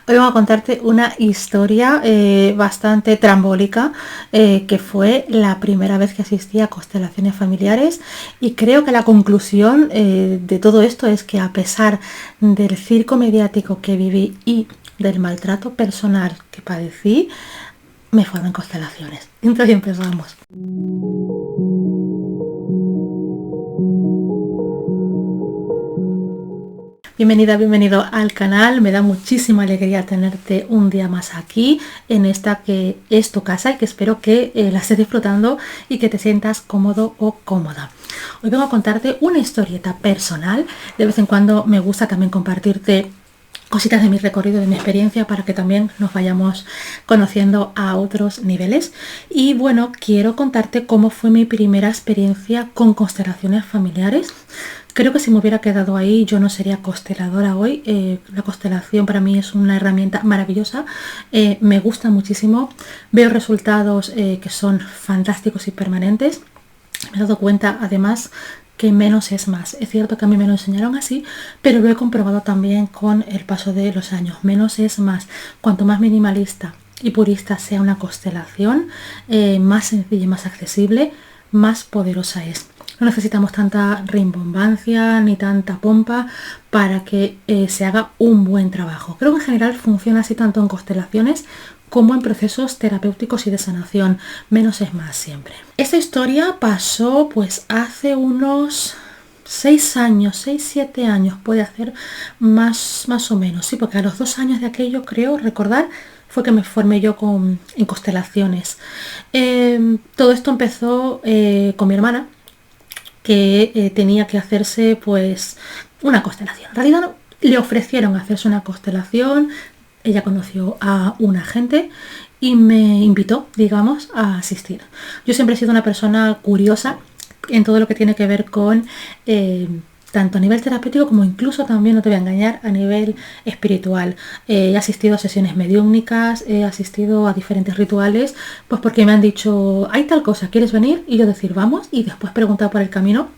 Hoy vamos a contarte una historia bastante trambólica, que fue la primera vez que asistí a constelaciones familiares, y creo que la conclusión de todo esto es que, a pesar del circo mediático que viví y del maltrato personal que padecí, me fueron constelaciones. Entonces empezamos. Bienvenida, bienvenido al canal. Me da muchísima alegría tenerte un día más aquí, en esta que es tu casa, y que espero que la estés disfrutando y que te sientas cómodo o cómoda. Hoy vengo a contarte una historieta personal. De vez en cuando me gusta también compartirte cositas de mi recorrido, de mi experiencia, para que también nos vayamos conociendo a otros niveles. Y bueno, quiero contarte cómo fue mi primera experiencia con constelaciones familiares. Creo que si me hubiera quedado ahí yo no sería consteladora hoy. La constelación para mí es una herramienta maravillosa, me gusta muchísimo, veo resultados que son fantásticos y permanentes. Me he dado cuenta además que menos es más. Es cierto que a mí me lo enseñaron así, pero lo he comprobado también con el paso de los años. Menos es más. Cuanto más minimalista y purista sea una constelación, más sencilla y más accesible, más poderosa es. No necesitamos tanta rimbombancia ni tanta pompa para que se haga un buen trabajo. Creo que en general funciona así tanto en constelaciones como en procesos terapéuticos y de sanación. Menos es más siempre. Esta historia pasó pues hace unos 6 años, 6-7 años puede hacer, más o menos. Sí, porque a los 2 años de aquello, creo recordar, fue que me formé yo en constelaciones. Todo esto empezó con mi hermana, que tenía que hacerse pues una constelación. En realidad no, le ofrecieron hacerse una constelación. Ella conoció a un agente y me invitó, digamos, a asistir. Yo siempre he sido una persona curiosa en todo lo que tiene que ver con tanto a nivel terapéutico como incluso también, no te voy a engañar, a nivel espiritual. He asistido a sesiones mediúmnicas, he asistido a diferentes rituales, pues porque me han dicho, hay tal cosa, ¿quieres venir? Y yo decir, vamos, y después preguntar por el camino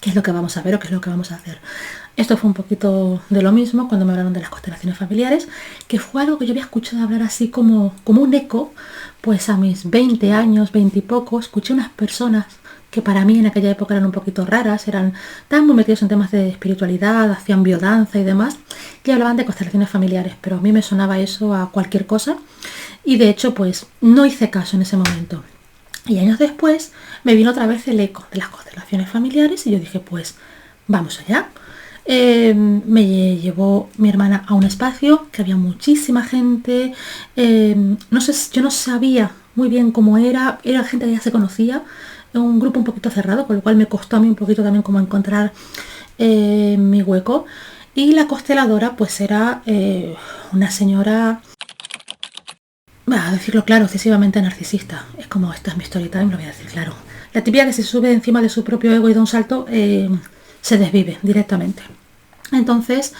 qué es lo que vamos a ver o qué es lo que vamos a hacer. Esto fue un poquito de lo mismo cuando me hablaron de las constelaciones familiares, que fue algo que yo había escuchado hablar así como un eco. Pues a mis 20 años, 20 y poco, escuché unas personas que para mí en aquella época eran un poquito raras, estaban muy metidos en temas de espiritualidad, hacían biodanza y demás, que hablaban de constelaciones familiares, pero a mí me sonaba eso a cualquier cosa, y de hecho pues no hice caso en ese momento. Y años después me vino otra vez el eco de las constelaciones familiares y yo dije, pues vamos allá. Me llevó mi hermana a un espacio que había muchísima gente. No sé, yo no sabía muy bien cómo era gente que ya se conocía, un grupo un poquito cerrado, con lo cual me costó a mí un poquito también como encontrar mi hueco. Y la consteladora pues era una señora, a decirlo claro, excesivamente narcisista. Es como, esta es mi story time, lo voy a decir claro. La típica que se sube encima de su propio ego y da un salto, se desvive directamente. Entonces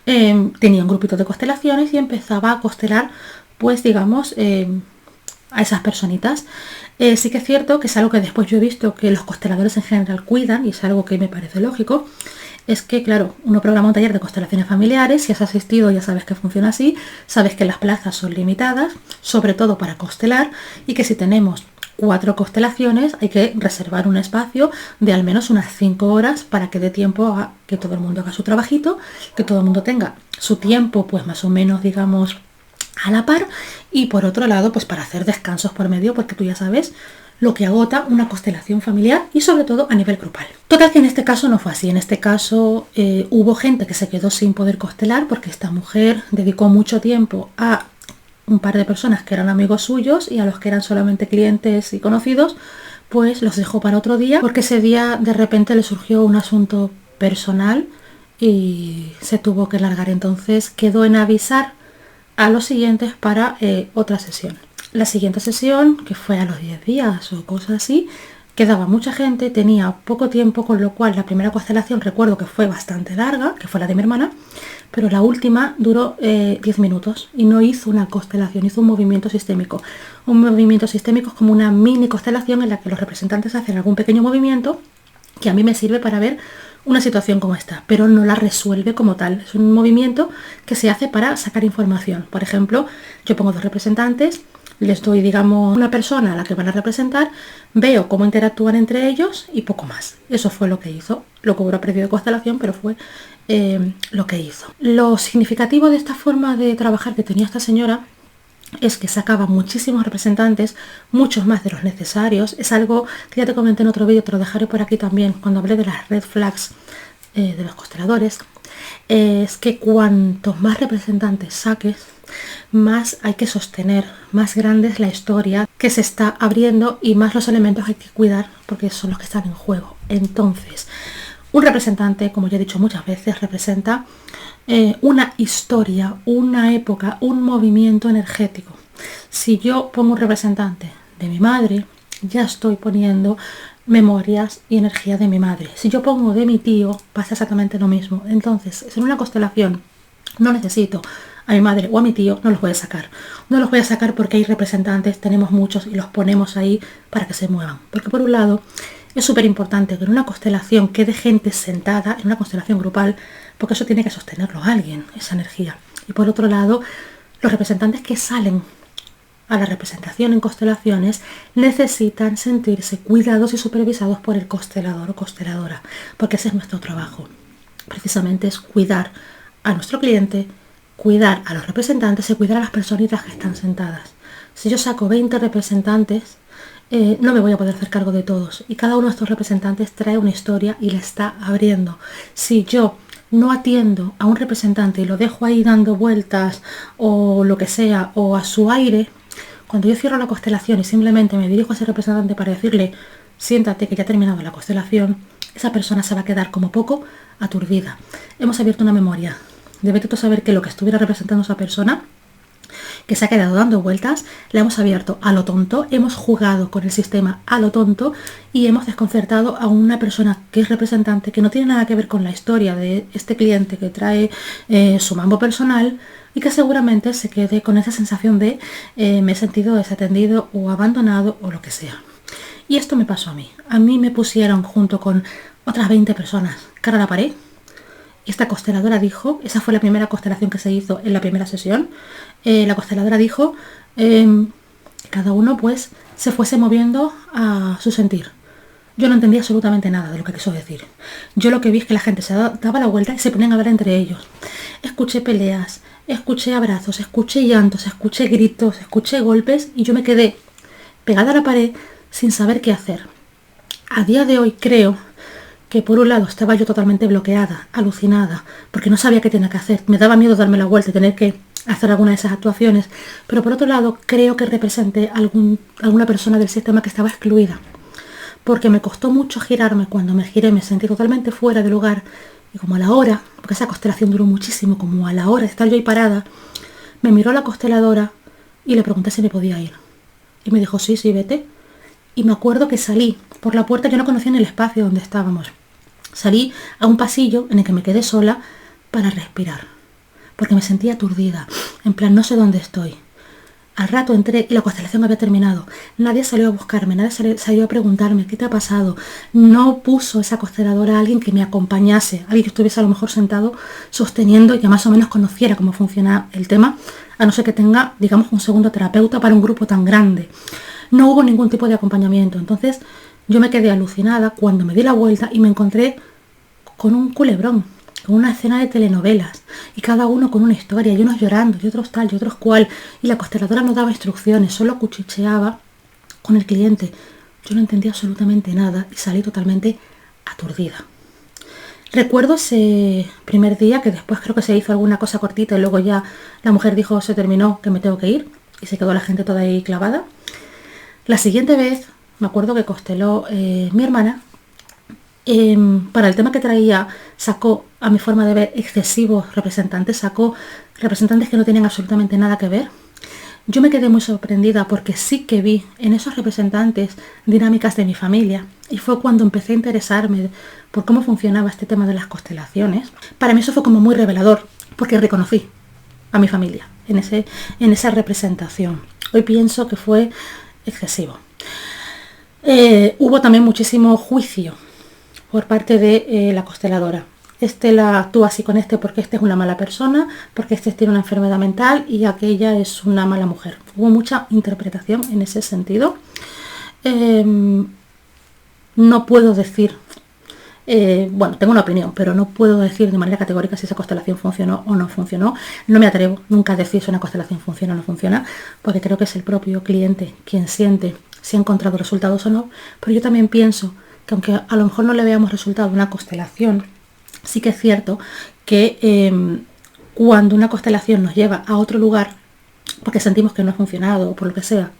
tenía un grupito de constelaciones y empezaba a constelar, pues digamos, a esas personitas. Sí que es cierto que es algo que después yo he visto que los consteladores en general cuidan, y es algo que me parece lógico. Es que, claro, uno programa un taller de constelaciones familiares, si has asistido ya sabes que funciona así, sabes que las plazas son limitadas, sobre todo para constelar, y que si tenemos 4 constelaciones hay que reservar un espacio de al menos unas 5 horas para que dé tiempo a que todo el mundo haga su trabajito, que todo el mundo tenga su tiempo pues más o menos, digamos, a la par, y por otro lado pues para hacer descansos por medio, porque tú ya sabes lo que agota una constelación familiar, y sobre todo a nivel grupal. Total, que en este caso no fue así. En este caso hubo gente que se quedó sin poder constelar porque esta mujer dedicó mucho tiempo a un par de personas que eran amigos suyos, y a los que eran solamente clientes y conocidos pues los dejó para otro día, porque ese día de repente le surgió un asunto personal y se tuvo que largar. Entonces quedó en avisar a los siguientes para otra sesión. La siguiente sesión, que fue a los 10 días o cosas así, quedaba mucha gente, tenía poco tiempo, con lo cual la primera constelación recuerdo que fue bastante larga, que fue la de mi hermana, pero la última duró 10 minutos y no hizo una constelación, hizo un movimiento sistémico. Un movimiento sistémico es como una mini constelación en la que los representantes hacen algún pequeño movimiento que a mí me sirve para ver una situación como esta, pero no la resuelve como tal. Es un movimiento que se hace para sacar información. Por ejemplo, yo pongo 2 representantes, les doy, digamos, una persona a la que van a representar, veo cómo interactúan entre ellos y poco más. Eso fue lo que hizo. Lo cobró a precio de constelación, pero fue lo que hizo. Lo significativo de esta forma de trabajar que tenía esta señora es que sacaba muchísimos representantes, muchos más de los necesarios. Es algo que ya te comenté en otro vídeo, te lo dejaré por aquí también, cuando hablé de las red flags de los consteladores. Es que cuantos más representantes saques, más hay que sostener, más grande es la historia que se está abriendo y más los elementos hay que cuidar porque son los que están en juego. Entonces, un representante, como ya he dicho muchas veces, representa una historia, una época, un movimiento energético. Si yo pongo un representante de mi madre, ya estoy poniendo memorias y energía de mi madre. Si yo pongo de mi tío, pasa exactamente lo mismo. Entonces, en una constelación no necesito a mi madre o a mi tío, no los voy a sacar. No los voy a sacar porque hay representantes, tenemos muchos y los ponemos ahí para que se muevan. Porque por un lado, es súper importante que en una constelación quede gente sentada, en una constelación grupal, porque eso tiene que sostenerlo alguien, esa energía. Y por otro lado, los representantes que salen a la representación en constelaciones necesitan sentirse cuidados y supervisados por el constelador o consteladora, porque ese es nuestro trabajo. Precisamente es cuidar a nuestro cliente, cuidar a los representantes y cuidar a las personitas que están sentadas. Si yo saco 20 representantes, no me voy a poder hacer cargo de todos y cada uno de estos representantes trae una historia y la está abriendo. Si yo no atiendo a un representante y lo dejo ahí dando vueltas o lo que sea o a su aire, cuando yo cierro la constelación y simplemente me dirijo a ese representante para decirle siéntate que ya ha terminado la constelación, esa persona se va a quedar como poco aturdida. Hemos abierto una memoria. Debe tú saber que lo que estuviera representando esa persona que se ha quedado dando vueltas, la hemos abierto a lo tonto, hemos jugado con el sistema a lo tonto y hemos desconcertado a una persona que es representante, que no tiene nada que ver con la historia de este cliente que trae su mambo personal y que seguramente se quede con esa sensación de me he sentido desatendido o abandonado o lo que sea. Y esto me pasó a mí. A mí me pusieron junto con otras 20 personas cara a la pared. Esta consteladora dijo, esa fue la primera constelación que se hizo en la primera sesión, la consteladora dijo cada uno pues se fuese moviendo a su sentir. Yo no entendía absolutamente nada de lo que quiso decir. Yo lo que vi es que la gente se daba la vuelta y se ponían a hablar entre ellos. Escuché peleas, escuché abrazos, escuché llantos, escuché gritos, escuché golpes y yo me quedé pegada a la pared sin saber qué hacer. A día de hoy creo que por un lado estaba yo totalmente bloqueada, alucinada, porque no sabía qué tenía que hacer. Me daba miedo darme la vuelta y tener que hacer alguna de esas actuaciones. Pero por otro lado, creo que representé a alguna persona del sistema que estaba excluida. Porque me costó mucho girarme. Cuando me giré me sentí totalmente fuera de lugar. Y como a la hora, porque esa constelación duró muchísimo, como a la hora de estar yo ahí parada, me miró la consteladora y le pregunté si me podía ir. Y me dijo, sí, vete. Y me acuerdo que salí por la puerta, yo no conocía ni el espacio donde estábamos. Salí a un pasillo en el que me quedé sola para respirar, porque me sentía aturdida, en plan no sé dónde estoy. Al rato entré y la constelación había terminado. Nadie salió a buscarme, nadie salió a preguntarme qué te ha pasado. No puso esa consteladora a alguien que me acompañase, alguien que estuviese a lo mejor sentado sosteniendo y que más o menos conociera cómo funciona el tema, a no ser que tenga, digamos, un segundo terapeuta para un grupo tan grande. No hubo ningún tipo de acompañamiento, entonces yo me quedé alucinada cuando me di la vuelta y me encontré con un culebrón, con una escena de telenovelas, y cada uno con una historia, y unos llorando, y otros tal, y otros cual, y la consteladora no daba instrucciones, solo cuchicheaba con el cliente. Yo no entendía absolutamente nada y salí totalmente aturdida. Recuerdo ese primer día, que después creo que se hizo alguna cosa cortita y luego ya la mujer dijo se terminó, que me tengo que ir, y se quedó la gente toda ahí clavada. La siguiente vez me acuerdo que consteló mi hermana. Para el tema que traía sacó, a mi forma de ver, excesivos representantes, sacó representantes que no tenían absolutamente nada que ver. Yo me quedé muy sorprendida porque sí que vi en esos representantes dinámicas de mi familia y fue cuando empecé a interesarme por cómo funcionaba este tema de las constelaciones. Para mí eso fue como muy revelador porque reconocí a mi familia en esa representación. Hoy pienso que fue excesivo. Hubo también muchísimo juicio por parte de la consteladora. Este la actúa así con este porque este es una mala persona, porque este tiene una enfermedad mental y aquella es una mala mujer. Hubo mucha interpretación en ese sentido. No puedo decir, bueno, tengo una opinión, pero no puedo decir de manera categórica si esa constelación funcionó o no funcionó. No me atrevo nunca a decir si una constelación funciona o no funciona, porque creo que es el propio cliente quien siente si ha encontrado resultados o no. Pero yo también pienso que aunque a lo mejor no le veamos resultado a una constelación, sí que es cierto que cuando una constelación nos lleva a otro lugar, porque sentimos que no ha funcionado o por lo que sea,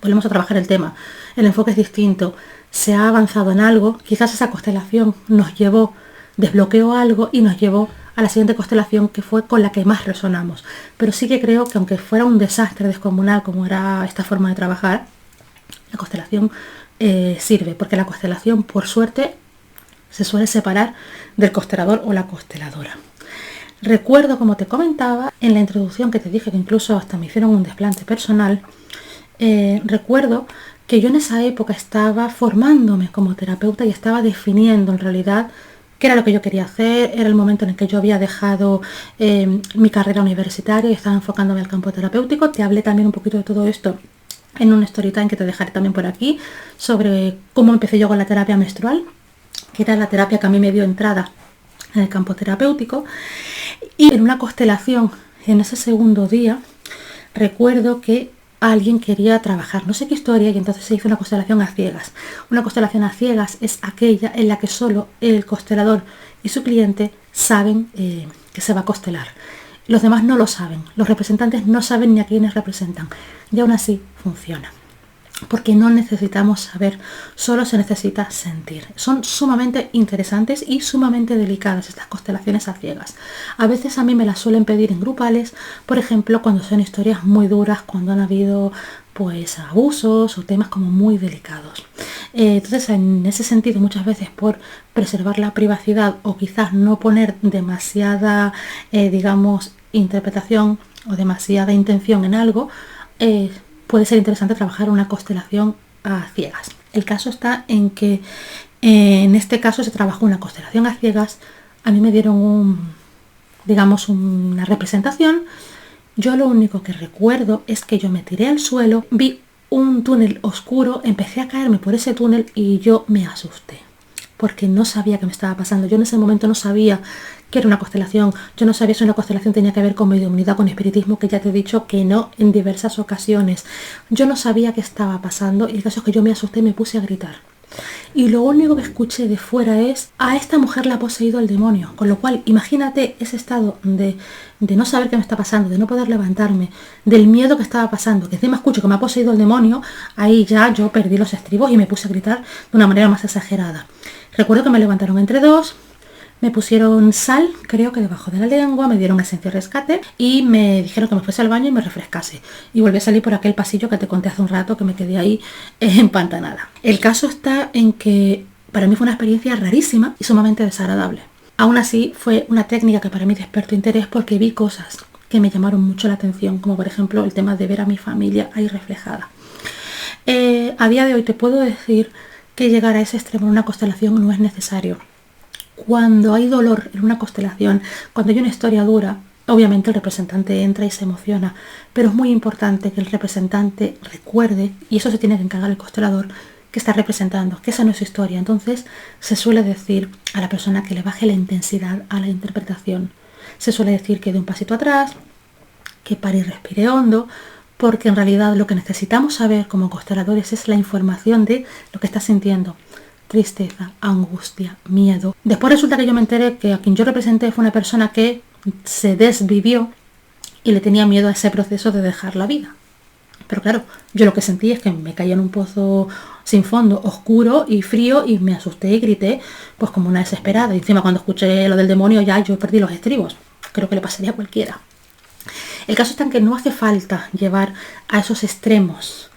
volvemos a trabajar el tema, el enfoque es distinto, se ha avanzado en algo, quizás esa constelación nos llevó, desbloqueó algo y nos llevó a la siguiente constelación que fue con la que más resonamos. Pero sí que creo que aunque fuera un desastre descomunal como era esta forma de trabajar, la constelación sirve, porque la constelación, por suerte, se suele separar del constelador o la consteladora. Recuerdo, como te comentaba, en la introducción que te dije que incluso hasta me hicieron un desplante personal, recuerdo que yo en esa época estaba formándome como terapeuta y estaba definiendo en realidad qué era lo que yo quería hacer. Era el momento en el que yo había dejado mi carrera universitaria y estaba enfocándome al campo terapéutico. Te hablé también un poquito de todo esto en un story time que te dejaré también por aquí, sobre cómo empecé yo con la terapia menstrual, que era la terapia que a mí me dio entrada en el campo terapéutico. Y en una constelación, en ese segundo día, recuerdo que alguien quería trabajar, no sé qué historia, y entonces se hizo una constelación a ciegas. Una constelación a ciegas es aquella en la que solo el constelador y su cliente saben que se va a constelar. Los demás no lo saben, los representantes no saben ni a quiénes representan, y aún así funciona. Porque no necesitamos saber, solo se necesita sentir. Son sumamente interesantes y sumamente delicadas estas constelaciones a ciegas. A veces a mí me las suelen pedir en grupales, por ejemplo, cuando son historias muy duras, cuando han habido pues abusos o temas como muy delicados. Entonces, en ese sentido, muchas veces por preservar la privacidad o quizás no poner demasiada, digamos, interpretación o demasiada intención en algo, puede ser interesante trabajar una constelación a ciegas. El caso está en que en este caso se trabajó una constelación a ciegas. A mí me dieron digamos una representación. Yo lo único que recuerdo es que yo me tiré al suelo, vi un túnel oscuro, empecé a caerme por ese túnel y yo me asusté, porque no sabía qué me estaba pasando. Yo en ese momento no sabía que era una constelación. Yo no sabía si una constelación tenía que ver con mediumnidad, con espiritismo, que ya te he dicho que no en diversas ocasiones. Yo no sabía qué estaba pasando y el caso es que yo me asusté y me puse a gritar. Y lo único que escuché de fuera es: a esta mujer la ha poseído el demonio. Con lo cual, imagínate ese estado de no saber qué me está pasando, de no poder levantarme, del miedo que estaba pasando, que encima escucho que me ha poseído el demonio. Ahí ya yo perdí los estribos y me puse a gritar de una manera más exagerada. Recuerdo que me levantaron entre dos, me pusieron sal, creo que debajo de la lengua, me dieron esencia de rescate y me dijeron que me fuese al baño y me refrescase. Y volví a salir por aquel pasillo que te conté hace un rato, que me quedé ahí empantanada. El caso está en que para mí fue una experiencia rarísima y sumamente desagradable. Aún así, fue una técnica que para mí despertó interés porque vi cosas que me llamaron mucho la atención, como por ejemplo el tema de ver a mi familia ahí reflejada. A día de hoy te puedo decir que llegar a ese extremo en una constelación no es necesario. Cuando hay dolor en una constelación, cuando hay una historia dura, obviamente el representante entra y se emociona, pero es muy importante que el representante recuerde, y eso se tiene que encargar el constelador, que está representando, que esa no es su historia. Entonces se suele decir a la persona que le baje la intensidad a la interpretación. Se suele decir que dé un pasito atrás, que pare y respire hondo, porque en realidad lo que necesitamos saber como consteladores es la información de lo que estás sintiendo. Tristeza, angustia, miedo. Después resulta que yo me enteré que a quien yo representé fue una persona que se desvivió y le tenía miedo a ese proceso de dejar la vida. Pero claro, yo lo que sentí es que me caía en un pozo sin fondo, oscuro y frío, y me asusté y grité pues como una desesperada. Y encima cuando escuché lo del demonio ya yo perdí los estribos. Creo que le pasaría a cualquiera. El caso está en que no hace falta llevar a esos extremos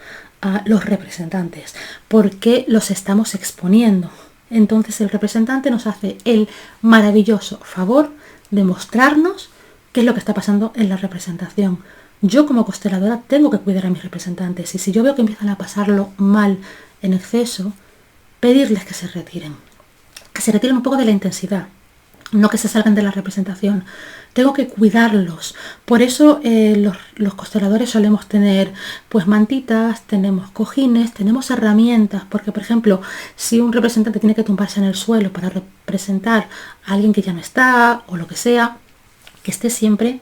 a los representantes, porque los estamos exponiendo. Entonces el representante nos hace el maravilloso favor de mostrarnos qué es lo que está pasando en la representación. Yo como consteladora tengo que cuidar a mis representantes, y si yo veo que empiezan a pasarlo mal en exceso, pedirles que se retiren. que se retiren un poco de la intensidad, no que se salgan de la representación. Tengo que cuidarlos. Por eso los consteladores solemos tener pues mantitas, tenemos cojines, tenemos herramientas, porque por ejemplo, si un representante tiene que tumbarse en el suelo para representar a alguien que ya no está o lo que sea, que esté siempre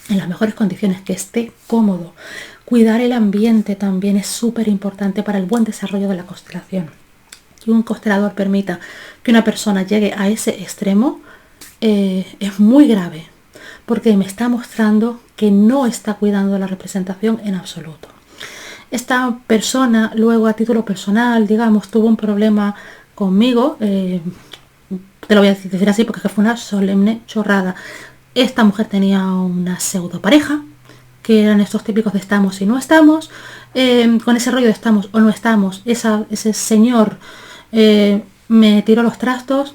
en las mejores condiciones, que esté cómodo. Cuidar el ambiente también es súper importante para el buen desarrollo de la constelación. Que un constelador permita que una persona llegue a ese extremo es muy grave, porque me está mostrando que no está cuidando la representación en absoluto. Esta persona luego, a título personal, digamos, tuvo un problema conmigo, te lo voy a decir así porque fue una solemne chorrada. Esta mujer tenía una pseudo pareja, que eran estos típicos de estamos y no estamos, con ese rollo de estamos o no estamos. Ese señor me tiró los trastos.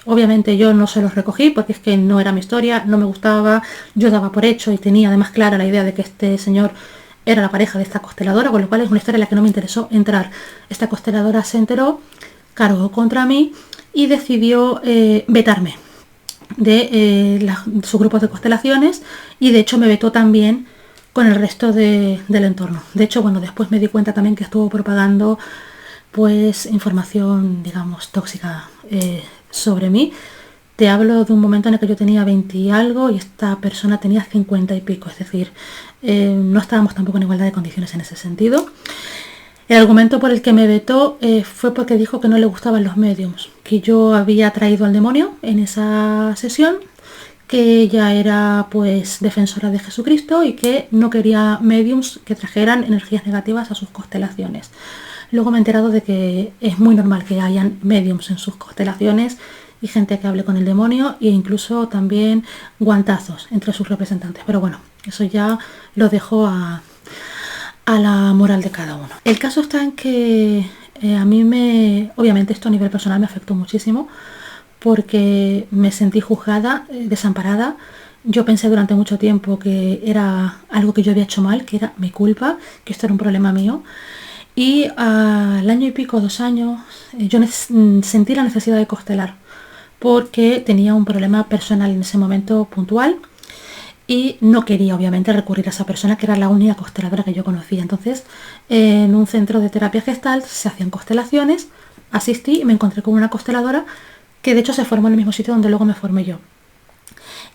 Obviamente yo no se los recogí porque es que no era mi historia, no me gustaba, yo daba por hecho y tenía además clara la idea de que este señor era la pareja de esta consteladora, con lo cual es una historia en la que no me interesó entrar. Esta consteladora se enteró, cargó contra mí y decidió vetarme de sus grupos de constelaciones, y de hecho me vetó también con el resto del entorno. De hecho, bueno, después me di cuenta también que estuvo propagando pues información, digamos, tóxica sobre mí. Te hablo de un momento en el que yo tenía 20 y algo y esta persona tenía 50 y pico, es decir, no estábamos tampoco en igualdad de condiciones en ese sentido. El argumento por el que me vetó fue porque dijo que no le gustaban los mediums, que yo había traído al demonio en esa sesión, que ella era pues defensora de Jesucristo y que no quería mediums que trajeran energías negativas a sus constelaciones. Luego me he enterado de que es muy normal que hayan mediums en sus constelaciones y gente que hable con el demonio, e incluso también guantazos entre sus representantes. Pero bueno, eso ya lo dejo a la moral de cada uno. El caso está en que a mí obviamente esto a nivel personal me afectó muchísimo, porque me sentí juzgada, desamparada. Yo pensé durante mucho tiempo que era algo que yo había hecho mal, que era mi culpa, que esto era un problema mío. Y al año y pico, 2 años, yo sentí la necesidad de constelar, porque tenía un problema personal en ese momento puntual y no quería obviamente recurrir a esa persona, que era la única consteladora que yo conocía. Entonces, en un centro de terapia gestal se hacían constelaciones, asistí y me encontré con una consteladora que de hecho se formó en el mismo sitio donde luego me formé yo.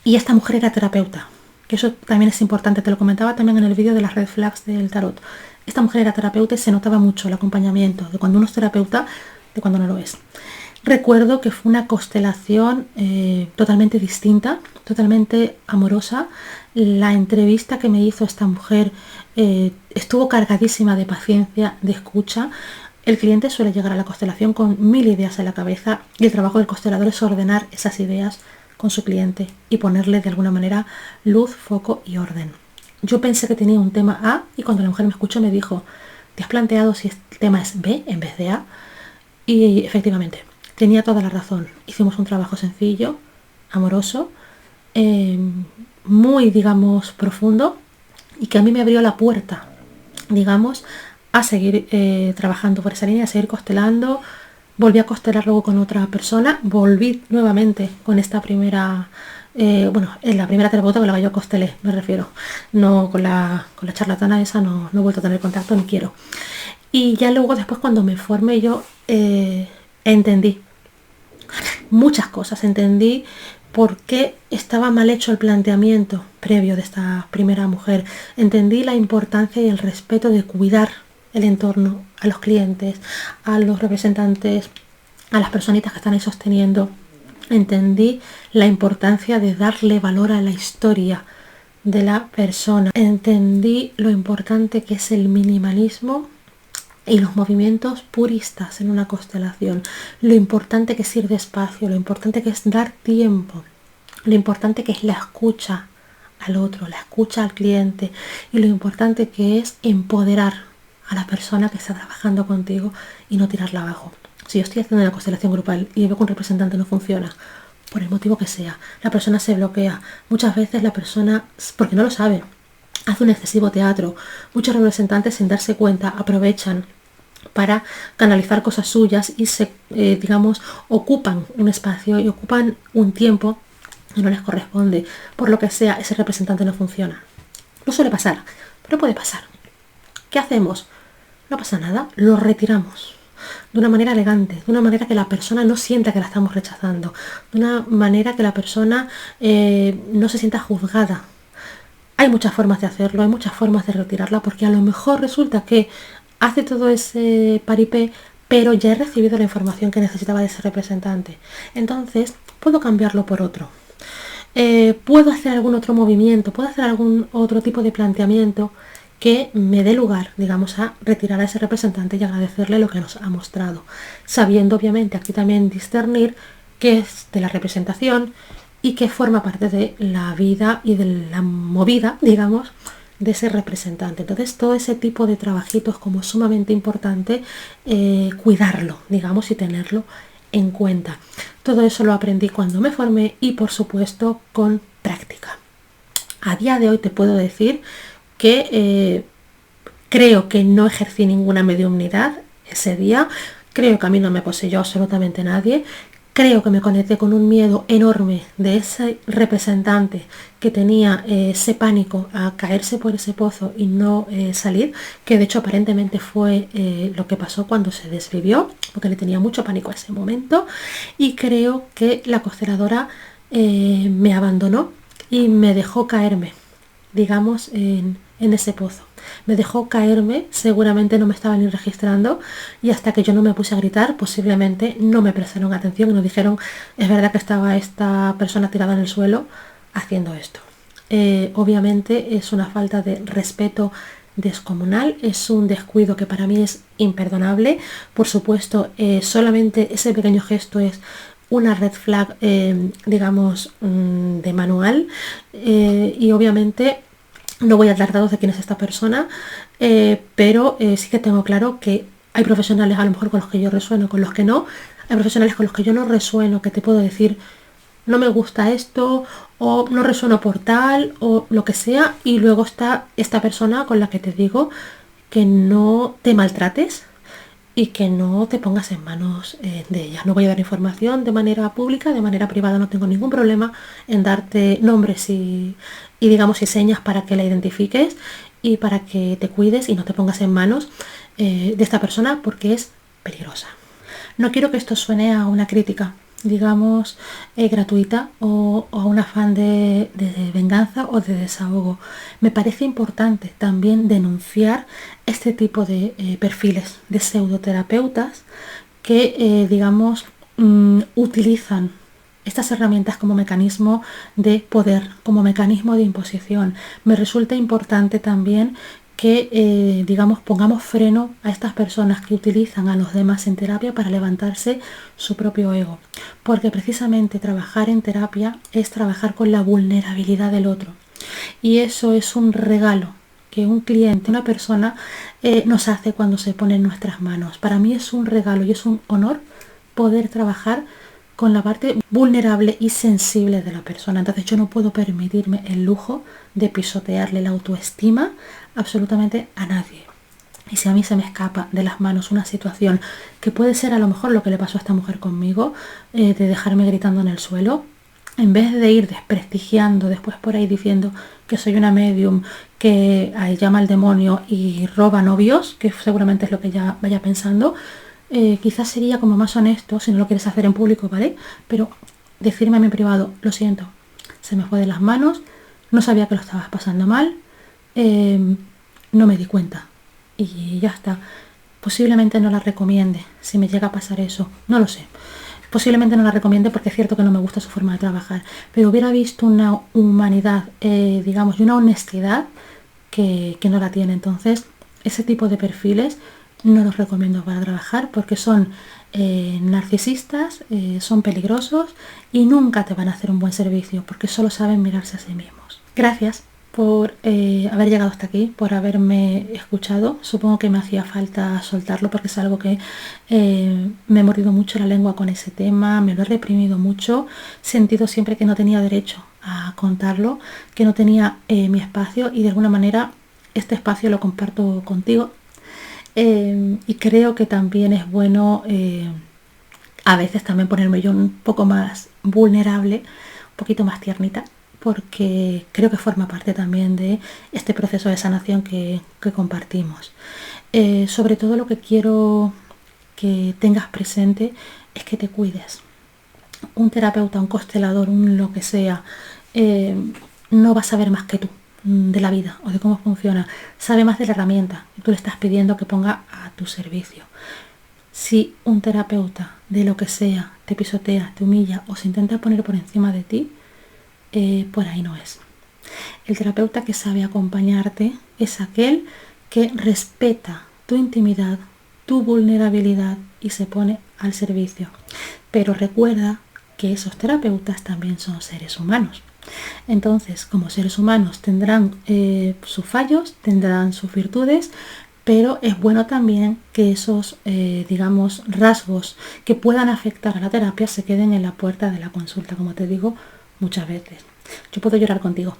Y esta mujer era terapeuta, que eso también es importante, te lo comentaba también en el vídeo de las red flags del tarot. Esta mujer era terapeuta y se notaba mucho el acompañamiento de cuando uno es terapeuta de cuando no lo es. Recuerdo que fue una constelación totalmente distinta, totalmente amorosa. La entrevista que me hizo esta mujer estuvo cargadísima de paciencia, de escucha. El cliente suele llegar a la constelación con 1000 ideas en la cabeza y el trabajo del constelador es ordenar esas ideas con su cliente y ponerle de alguna manera luz, foco y orden. Yo pensé que tenía un tema A y cuando la mujer me escuchó me dijo: ¿te has planteado si el tema es B en vez de A? Y efectivamente, tenía toda la razón. Hicimos un trabajo sencillo, amoroso, muy, digamos, profundo, y que a mí me abrió la puerta, digamos, a seguir trabajando por esa línea, a seguir constelando. Volví a constelar luego con otra persona, volví nuevamente con esta primera, en la primera terapeuta con la que yo constelé, me refiero. No con la charlatana esa, no he vuelto a tener contacto ni quiero. Y ya luego después cuando me formé yo entendí muchas cosas, entendí por qué estaba mal hecho el planteamiento previo de esta primera mujer, entendí la importancia y el respeto de cuidar el entorno, a los clientes, a los representantes, a las personitas que están ahí sosteniendo. Entendí la importancia de darle valor a la historia de la persona. Entendí lo importante que es el minimalismo y los movimientos puristas en una constelación. Lo importante que es ir despacio, lo importante que es dar tiempo, lo importante que es la escucha al otro, la escucha al cliente, y lo importante que es empoderar a la persona que está trabajando contigo y no tirarla abajo. Si yo estoy haciendo una constelación grupal y veo que un representante no funciona, por el motivo que sea, la persona se bloquea. Muchas veces la persona, porque no lo sabe, hace un excesivo teatro. Muchos representantes, sin darse cuenta, aprovechan para canalizar cosas suyas y se, digamos, ocupan un espacio y ocupan un tiempo que no les corresponde. Por lo que sea, ese representante no funciona. No suele pasar, pero puede pasar. ¿Qué hacemos? No pasa nada, lo retiramos de una manera elegante, de una manera que la persona no sienta que la estamos rechazando, de una manera que la persona no se sienta juzgada. Hay muchas formas de hacerlo, hay muchas formas de retirarla, porque a lo mejor resulta que hace todo ese paripé, pero ya he recibido la información que necesitaba de ese representante. Entonces, puedo cambiarlo por otro. Puedo hacer algún otro movimiento, puedo hacer algún otro tipo de planteamiento que me dé lugar, digamos, a retirar a ese representante y agradecerle lo que nos ha mostrado, sabiendo obviamente aquí también discernir qué es de la representación y qué forma parte de la vida y de la movida, digamos, de ese representante. Entonces todo ese tipo de trabajitos como sumamente importante cuidarlo, digamos, y tenerlo en cuenta. Todo eso lo aprendí cuando me formé y por supuesto con práctica. A día de hoy te puedo decir que creo que no ejercí ninguna mediumnidad ese día, creo que a mí no me poseyó absolutamente nadie, creo que me conecté con un miedo enorme de ese representante que tenía ese pánico a caerse por ese pozo y no salir, que de hecho aparentemente fue lo que pasó cuando se desvivió, porque le tenía mucho pánico a ese momento, y creo que la consteladora me abandonó y me dejó caerme, digamos, en ese pozo. Me dejó caerme, seguramente no me estaba ni registrando, y hasta que yo no me puse a gritar, posiblemente no me prestaron atención y no dijeron, es verdad que estaba esta persona tirada en el suelo haciendo esto. Obviamente es una falta de respeto descomunal, es un descuido que para mí es imperdonable. Por supuesto, solamente ese pequeño gesto es una red flag, digamos, de manual, y obviamente no voy a dar datos de quién es esta persona, pero sí que tengo claro que hay profesionales a lo mejor con los que yo resueno, con los que no. Hay profesionales con los que yo no resueno, que te puedo decir, no me gusta esto, o no resueno por tal, o lo que sea. Y luego está esta persona con la que te digo que no te maltrates y que no te pongas en manos de ella. No voy a dar información de manera pública, de manera privada no tengo ningún problema en darte nombres y digamos y señas para que la identifiques y para que te cuides y no te pongas en manos de esta persona, porque es peligrosa. No quiero que esto suene a una crítica, digamos, gratuita o a un afán de venganza o de desahogo. Me parece importante también denunciar este tipo de perfiles de pseudoterapeutas que, digamos, utilizan estas herramientas como mecanismo de poder, como mecanismo de imposición. Me resulta importante también que, digamos, pongamos freno a estas personas que utilizan a los demás en terapia para levantarse su propio ego. Porque precisamente trabajar en terapia es trabajar con la vulnerabilidad del otro. Y eso es un regalo que un cliente, una persona, nos hace cuando se pone en nuestras manos. Para mí es un regalo y es un honor poder trabajar con la parte vulnerable y sensible de la persona. Entonces yo no puedo permitirme el lujo de pisotearle la autoestima absolutamente a nadie. Y si a mí se me escapa de las manos una situación que puede ser a lo mejor lo que le pasó a esta mujer conmigo, de dejarme gritando en el suelo, en vez de ir desprestigiando después por ahí diciendo que soy una medium que llama al demonio y roba novios, que seguramente es lo que ya vaya pensando, quizás sería como más honesto, si no lo quieres hacer en público, ¿vale? Pero decirme a mí en privado, lo siento, se me fue de las manos, no sabía que lo estabas pasando mal, no me di cuenta y ya está. Posiblemente no la recomiende si me llega a pasar eso, no lo sé. Posiblemente no la recomiende porque es cierto que no me gusta su forma de trabajar, pero hubiera visto una humanidad, digamos, y una honestidad que no la tiene. Entonces, ese tipo de perfiles no los recomiendo para trabajar porque son narcisistas, son peligrosos y nunca te van a hacer un buen servicio porque solo saben mirarse a sí mismos. Gracias por haber llegado hasta aquí, por haberme escuchado. Supongo que me hacía falta soltarlo porque es algo que me he mordido mucho la lengua con ese tema, me lo he reprimido mucho, he sentido siempre que no tenía derecho a contarlo, que no tenía mi espacio, y de alguna manera este espacio lo comparto contigo. Y creo que también es bueno a veces también ponerme yo un poco más vulnerable, un poquito más tiernita, porque creo que forma parte también de este proceso de sanación que compartimos. Sobre todo lo que quiero que tengas presente es que te cuides. Un terapeuta, un constelador, un lo que sea, no va a saber más que tú de la vida o de cómo funciona. Sabe más de la herramienta y tú le estás pidiendo que ponga a tu servicio. Si un terapeuta de lo que sea te pisotea, te humilla o se intenta poner por encima de ti, por ahí no es. El terapeuta que sabe acompañarte es aquel que respeta tu intimidad, tu vulnerabilidad y se pone al servicio. Pero recuerda que esos terapeutas también son seres humanos. Entonces, como seres humanos tendrán sus fallos, tendrán sus virtudes, pero es bueno también que esos, digamos, rasgos que puedan afectar a la terapia se queden en la puerta de la consulta, como te digo muchas veces. Yo puedo llorar contigo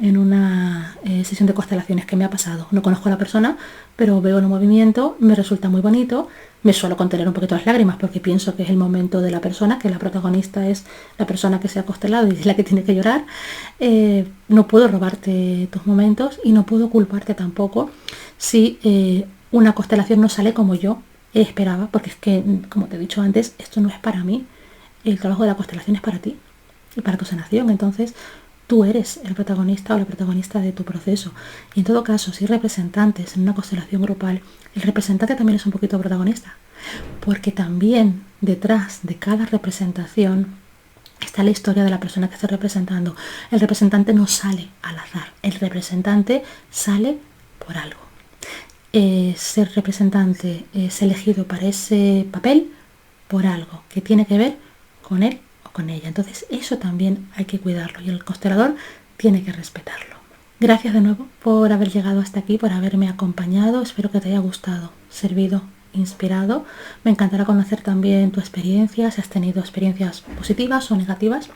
en una sesión de constelaciones que me ha pasado. No conozco a la persona, pero veo el movimiento, me resulta muy bonito, me suelo contener un poquito las lágrimas porque pienso que es el momento de la persona, que la protagonista es la persona que se ha constelado y es la que tiene que llorar. No puedo robarte tus momentos y no puedo culparte tampoco si una constelación no sale como yo esperaba, porque es que, como te he dicho antes, esto no es para mí. El trabajo de la constelación es para ti y para tu sanación. Entonces, tú eres el protagonista o la protagonista de tu proceso. Y en todo caso, si hay representantes en una constelación grupal, el representante también es un poquito protagonista. Porque también detrás de cada representación está la historia de la persona que está representando. El representante no sale al azar. El representante sale por algo. Ser representante es elegido para ese papel por algo que tiene que ver con él o con ella. Entonces eso también hay que cuidarlo y el constelador tiene que respetarlo. Gracias de nuevo por haber llegado hasta aquí, por haberme acompañado. Espero que te haya gustado, servido, inspirado. Me encantará conocer también tu experiencia, si has tenido experiencias positivas o negativas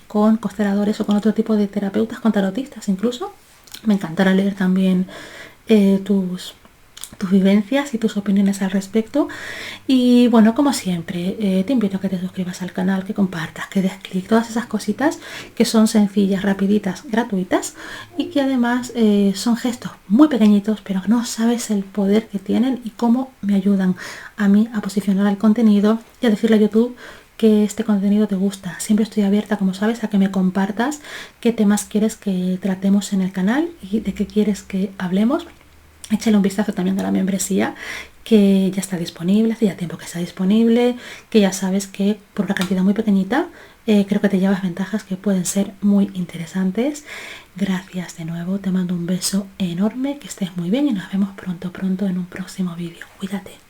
con consteladores o con otro tipo de terapeutas, con tarotistas incluso. Me encantará leer también tus vivencias y tus opiniones al respecto. Y bueno, como siempre, te invito a que te suscribas al canal, que compartas, que des clic, todas esas cositas que son sencillas, rapiditas, gratuitas y que además son gestos muy pequeñitos, pero no sabes el poder que tienen y cómo me ayudan a mí a posicionar el contenido y a decirle a YouTube que este contenido te gusta. Siempre estoy abierta, como sabes, a que me compartas qué temas quieres que tratemos en el canal y de qué quieres que hablemos. Échale un vistazo también a la membresía, que ya está disponible, hace ya tiempo que está disponible, que ya sabes que por una cantidad muy pequeñita creo que te llevas ventajas que pueden ser muy interesantes. Gracias de nuevo, te mando un beso enorme, que estés muy bien y nos vemos pronto en un próximo vídeo. Cuídate.